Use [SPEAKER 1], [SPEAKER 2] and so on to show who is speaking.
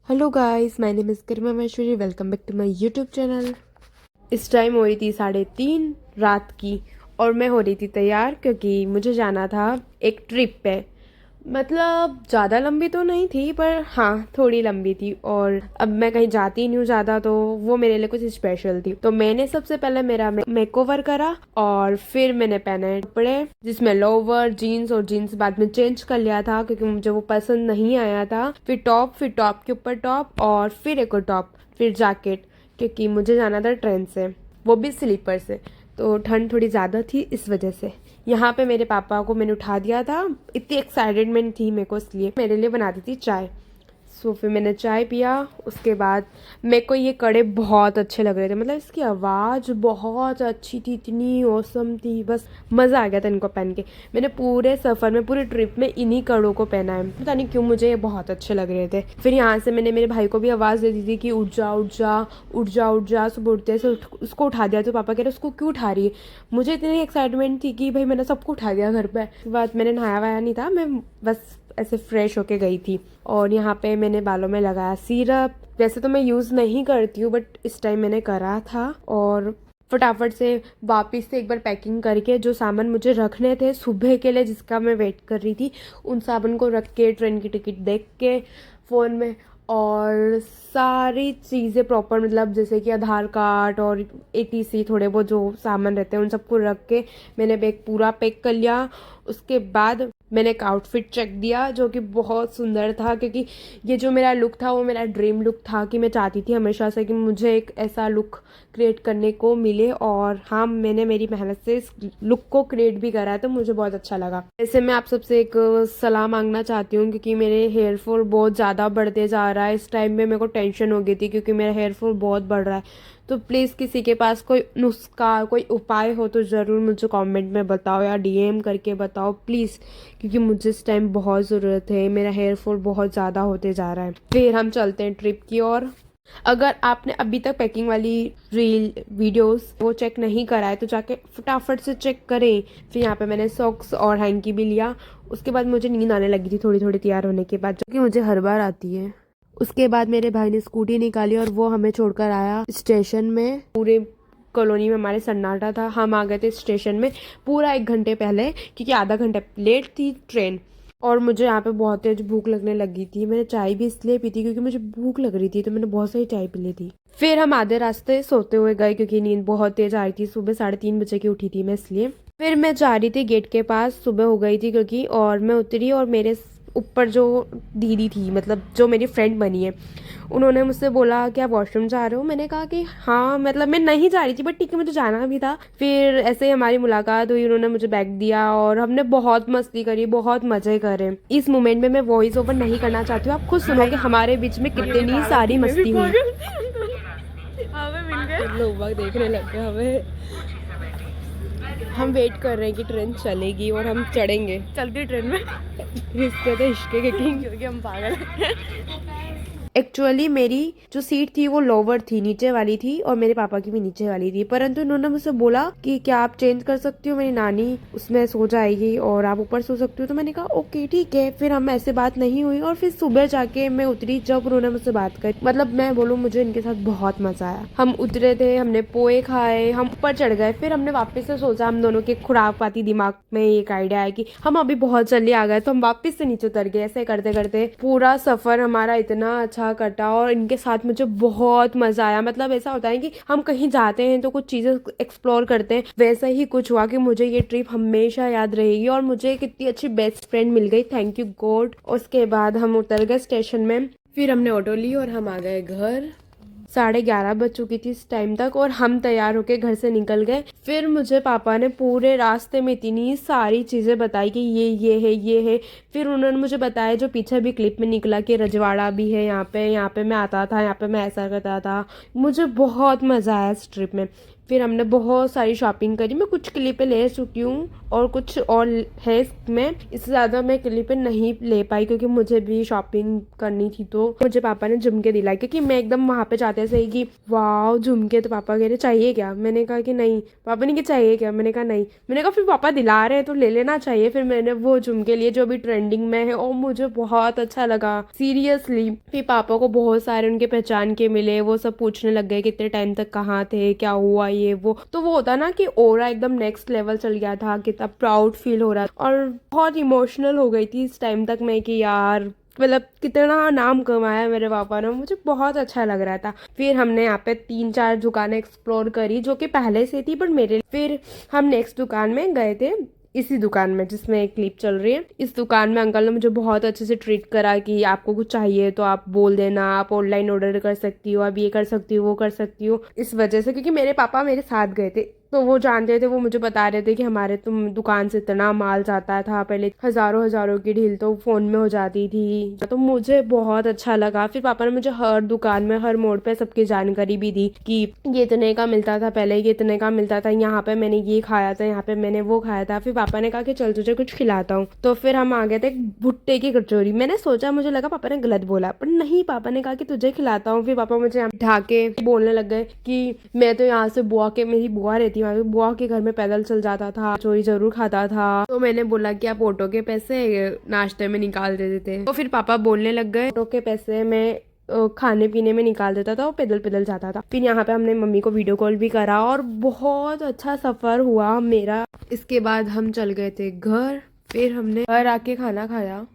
[SPEAKER 1] Hello guys, my name is Garima Maheshwari. Welcome back to my YouTube channel. इस time हो रही थी 3:30 रात की और मैं हो रही थी तैयार क्योंकि मुझे जाना था एक ट्रिप पे। मतलब ज़्यादा लंबी तो नहीं थी पर हाँ थोड़ी लंबी थी, और अब मैं कहीं जाती नहीं हूँ ज़्यादा तो वो मेरे लिए कुछ स्पेशल थी। तो मैंने सबसे पहले मेरा मेकओवर करा और फिर मैंने पहने कपड़े जिसमें लोवर जीन्स, और जीन्स बाद में चेंज कर लिया था क्योंकि मुझे वो पसंद नहीं आया था। फिर टॉप के ऊपर टॉप और फिर एक और टॉप, फिर जैकेट, क्योंकि मुझे जाना था ट्रेन से, वो भी स्लीपर से। तो ठंड थोड़ी ज़्यादा थी इस वजह से। यहाँ पे मेरे पापा को मैंने उठा दिया था, इतनी एक्साइटेडमेंट थी मेरे को, इसलिए मेरे लिए बना दी थी चाय। सो फिर मैंने चाय पिया। उसके बाद मेरे को ये कड़े बहुत अच्छे लग रहे थे, मतलब इसकी आवाज़ बहुत अच्छी थी, इतनी औसम थी, बस मज़ा आ गया था इनको पहन के। मैंने पूरे सफ़र में, पूरे ट्रिप में इन्हीं कड़ों को पहना है, पता नहीं क्यों मुझे ये बहुत अच्छे लग रहे थे। फिर यहाँ से मैंने मेरे भाई को भी आवाज़ दे दी थी कि उठ जा उठ जा उठ जा उठ जा। सुबह उठते से उसको उठा दिया तो पापा कह रहे उसको क्यों उठा रही है। मुझे इतनी एक्साइटमेंट थी कि भाई मैंने सबको उठा दिया घर पर। उसके बाद मैंने नहाया वाया नहीं था, मैं बस ऐसे फ्रेश होके गई थी। और यहाँ पे मैंने बालों में लगाया सिरप। वैसे तो मैं यूज़ नहीं करती हूँ बट इस टाइम मैंने करा था। और फटाफट से वापस से एक बार पैकिंग करके जो सामान मुझे रखने थे सुबह के लिए जिसका मैं वेट कर रही थी, उन सामान को रख के ट्रेन की टिकट देख के फ़ोन में, और सारी चीज़ें प्रॉपर, मतलब जैसे कि आधार कार्ड और एटीसी थोड़े बहुत जो सामान रहते हैं उन सबको रख के मैंने बैग पूरा पैक कर लिया। उसके बाद मैंने एक आउटफिट चेक दिया जो कि बहुत सुंदर था, क्योंकि ये जो मेरा लुक था वो मेरा ड्रीम लुक था कि मैं चाहती थी हमेशा से कि मुझे एक ऐसा लुक क्रिएट करने को मिले। और हाँ, मैंने मेरी मेहनत से इस लुक को क्रिएट भी करा है तो मुझे बहुत अच्छा लगा। ऐसे मैं आप सबसे एक सलाह मांगना चाहती हूँ क्योंकि मेरे हेयर फॉल बहुत ज़्यादा बढ़ते जा रहा है। इस टाइम में मेरे को टेंशन हो गई थी क्योंकि मेरा हेयर फॉल बहुत बढ़ रहा है। तो प्लीज़ किसी के पास कोई नुस्खा, कोई उपाय हो तो ज़रूर मुझे कमेंट में बताओ या डीएम करके बताओ प्लीज़, क्योंकि मुझे इस टाइम बहुत ज़रूरत है। मेरा हेयर फॉल बहुत ज़्यादा होते जा रहा है। फिर हम चलते हैं ट्रिप की ओर। अगर आपने अभी तक पैकिंग वाली रील वीडियोस वो चेक नहीं करा है तो जाके फटाफट से चेक करें। फिर यहाँ पे मैंने सॉक्स और हैंकी भी लिया। उसके बाद मुझे नींद आने लगी थी थोड़ी थोड़ी तैयार होने के बाद, जो कि मुझे हर बार आती है। उसके बाद मेरे भाई ने स्कूटी निकाली और वो हमें छोड़कर आया स्टेशन में। पूरे कॉलोनी में हमारे सन्नाटा था। हम आ गए थे स्टेशन में पूरा 1 घंटे पहले क्योंकि आधा घंटा लेट थी ट्रेन। और मुझे यहाँ पे बहुत तेज भूख लगने लगी थी। मैंने चाय भी इसलिए पी थी क्योंकि मुझे भूख लग रही थी, तो मैंने बहुत सारी चाय पी ली थी। फिर हम आधे रास्ते सोते हुए गए क्योंकि नींद बहुत तेज आ रही थी। सुबह 3:30 बजे की उठी थी मैं, इसलिए। फिर मैं जा रही थी गेट के पास, सुबह हो गई थी क्योंकि, और मैं उतरी और मेरे ऊपर जो दीदी थी, मतलब जो मेरी फ्रेंड बनी है, उन्होंने मुझसे बोला क्या वॉशरूम जा रहे हो। मैंने कहा कि हाँ, मतलब मैं नहीं जा रही थी बट ठीक है मुझे जाना भी था। फिर ऐसे ही हमारी मुलाकात हुई, उन्होंने मुझे बैग दिया और हमने बहुत मस्ती करी, बहुत मजे करे। इस मोमेंट में मैं वॉइस ओवर नहीं करना चाहती हूँ, आप खुद सुनोगे हमारे बीच में कितनी सारी मस्ती हुई। लोग देखने लग गए हमें। हम वेट कर रहे हैं कि ट्रेन चलेगी और हम चढ़ेंगे। चलती ट्रेन में इसके तो इश्क के किंग, क्योंकि हम पागल हैं। एक्चुअली मेरी जो सीट थी वो लोअर थी, नीचे वाली थी, और मेरे पापा की भी नीचे वाली थी, परंतु इन्होंने मुझसे बोला कि क्या आप चेंज कर सकती हो, मेरी नानी उसमें सो जाएगी और आप ऊपर सो सकती हो। तो मैंने कहा ओके ठीक है। फिर हम ऐसे बात नहीं हुई और फिर सुबह जाके मैं उतरी जब उन्होंने मुझसे बात करी। मतलब मैं बोलूँ मुझे इनके साथ बहुत मजा आया। हम उतरे थे, हमने पोए खाए, हम ऊपर चढ़ गए। फिर हमने वापस से सोचा, हम दोनों के खुरापाती दिमाग में एक आइडिया है कि हम अभी बहुत जल्दी आ गए तो हम वापस से नीचे उतर गए। ऐसे करते करते पूरा सफर हमारा इतना अच्छा कटा और इनके साथ मुझे बहुत मजा आया। मतलब ऐसा होता है कि हम कहीं जाते हैं तो कुछ चीजें एक्सप्लोर करते हैं, वैसा ही कुछ हुआ कि मुझे ये ट्रिप हमेशा याद रहेगी और मुझे कितनी अच्छी बेस्ट फ्रेंड मिल गई, थैंक यू गॉड। उसके बाद हम उतर गए स्टेशन में। फिर हमने ऑटो ली और हम आ गए घर। 11:30 बज चुकी थी इस टाइम तक और हम तैयार होके घर से निकल गए। फिर मुझे पापा ने पूरे रास्ते में इतनी सारी चीज़ें बताई कि ये है ये है। फिर उन्होंने मुझे बताया जो पीछे भी क्लिप में निकला कि रजवाड़ा भी है यहाँ पे मैं आता था, यहाँ पे मैं ऐसा करता था। मुझे बहुत मज़ा आया इस ट्रिप में। फिर हमने बहुत सारी शॉपिंग करी। मैं कुछ क्लिपें ले चुकी हूँ और कुछ और है इसमें, इससे ज़्यादा मैं क्लिपें नहीं ले पाई क्योंकि मुझे भी शॉपिंग करनी थी। तो मुझे पापा ने झुमके दिलाए क्योंकि मैं एकदम वहाँ पे जाते से ही कि वाह झुमके, तो पापा कह रहे चाहिए क्या, मैंने कहा कि नहीं। पापा ने कहा चाहिए क्या, मैंने कहा नहीं। मैंने कहा फिर पापा दिला रहे हैं तो ले लेना चाहिए। फिर मैंने वो झुमके लिए जो भी ट्रेंडिंग में है और मुझे बहुत अच्छा लगा सीरियसली। फिर पापा को बहुत सारे उनके पहचान के मिले, वो सब पूछने लग गए कितने टाइम तक कहाँ थे, क्या हुआ ये वो। तो वो होता ना कि ओरा एकदम नेक्स्ट लेवल चल गया था, कितना प्राउड फील हो रहा था और बहुत इमोशनल हो गई थी इस टाइम तक मैं कि यार मतलब कितना नाम कमाया मेरे पापा ने, मुझे बहुत अच्छा लग रहा था। फिर हमने यहाँ पे 3-4 दुकानें एक्सप्लोर करी जो कि पहले से थी बट मेरे। फिर हम नेक्स्ट दुकान में गए थे, इसी दुकान में जिसमें एक क्लिप चल रही है। इस दुकान में अंकल ने मुझे बहुत अच्छे से ट्रीट करा कि आपको कुछ चाहिए तो आप बोल देना, आप ऑनलाइन ऑर्डर कर सकती हो, आप ये कर सकती हो, वो कर सकती हो। इस वजह से क्योंकि मेरे पापा मेरे साथ गए थे तो वो जानते थे, वो मुझे बता रहे थे कि हमारे तुम दुकान से इतना माल जाता था, पहले हजारों हजारों की डील तो फोन में हो जाती थी। तो मुझे बहुत अच्छा लगा। फिर पापा ने मुझे हर दुकान में हर मोड़ पे सबकी जानकारी भी दी कि ये इतने का मिलता था पहले, ये इतने का मिलता था, यहाँ पे मैंने ये खाया था, यहाँ पे मैंने वो खाया था। फिर पापा ने कहा कि चल तुझे कुछ खिलाता हूँ। तो फिर हम आ गए थे भुट्टे की कचौरी। मैंने सोचा, मुझे लगा पापा ने गलत बोला पर नहीं, पापा ने कहा कि तुझे खिलाता हूँ। फिर पापा मुझे यहाँ बिठा के बोलने लग गए कि मैं तो यहाँ से बुआ के, मेरी बुआ रहती है वहाँ पे, बुआ के घर में पैदल चल जाता था, कचौरी जरूर खाता था। तो मैंने बोला कि आप ऑटो के पैसे नाश्ते में निकाल देते थे। तो फिर पापा बोलने लग गए ऑटो के पैसे में खाने पीने में निकाल देता था, वो पैदल पैदल जाता था। फिर यहाँ पे हमने मम्मी को वीडियो कॉल भी करा और बहुत अच्छा सफर हुआ मेरा। इसके बाद हम चल गए थे घर। फिर हमने घर आके खाना खाया